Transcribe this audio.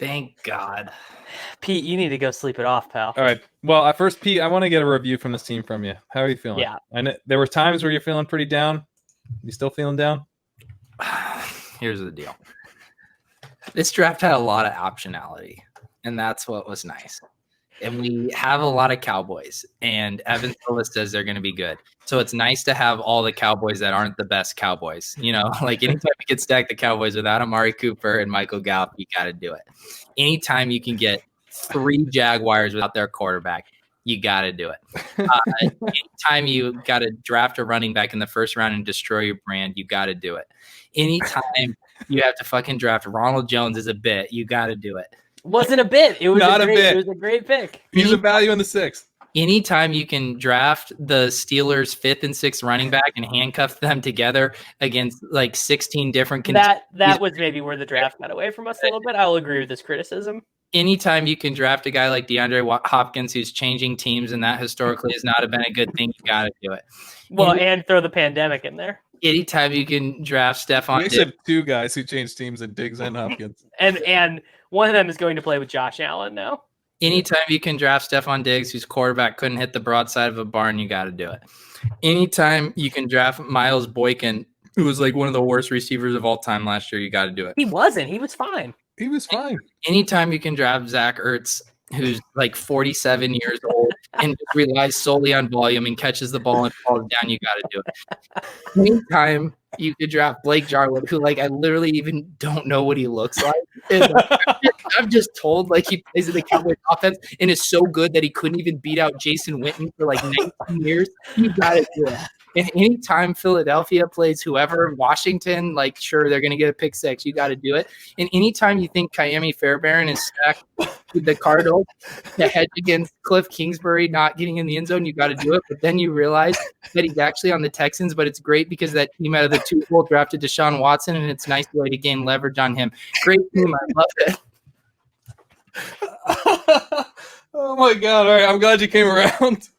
Thank God. Pete, you need to go sleep it off, pal. All right. Well, first, Pete, I want to get a review from this team from you. How are you feeling? Yeah. I know there were times where you're feeling pretty down. You still feeling down? Here's the deal. This draft had a lot of optionality, and that's what was nice. And we have a lot of Cowboys, and Evan Silva says they're going to be good. So it's nice to have all the Cowboys that aren't the best Cowboys. You know, like anytime you can stack the Cowboys without Amari Cooper and Michael Gallup, you got to do it. Anytime you can get 3 Jaguars without their quarterback, you got to do it. Anytime you got to draft a running back in the first round and destroy your brand, you got to do it. Anytime you have to fucking draft Ronald Jones as a bit, you got to do it. Wasn't a bit. It was Not a bit. It was a great pick. He's a value in the 6th. Anytime you can draft the Steelers' 5th and 6th running back and handcuff them together against like 16 different that was maybe where the draft got away from us a little bit. I'll agree with this criticism. Anytime you can draft a guy like DeAndre Hopkins who's changing teams, and that historically has not been a good thing, you got to do it. Well, and throw the pandemic in there. Anytime you can draft Stephon We Diggs. have 2 guys who changed teams in Diggs and Hopkins. and one of them is going to play with Josh Allen now. Anytime you can draft Stephon Diggs, whose quarterback couldn't hit the broadside of a barn, you got to do it. Anytime you can draft Miles Boykin, who was like one of the worst receivers of all time last year, you got to do it. He wasn't. He was fine. He was fine. Anytime you can draft Zach Ertz, who's like 47 years old and just relies solely on volume and catches the ball and falls down, you got to do it. Anytime you could draft Blake Jarwin, who like I literally even don't know what he looks like. And, I'm just told like he plays in the Cowboys offense and is so good that he couldn't even beat out Jason Witten for like 19 years. You got to do it. And anytime Philadelphia plays whoever, Washington, like sure they're going to get a pick 6. You got to do it. And anytime you think Ka'imi Fairbairn is stacked with the Cardinals to hedge against Cliff Kingsbury not getting in the end zone, you got to do it. But then you realize that he's actually on the Texans, but it's great because that team out of the 2 hole drafted Deshaun Watson, and it's a nice way to gain leverage on him. Great team. I love it. Oh my God. All right. I'm glad you came around.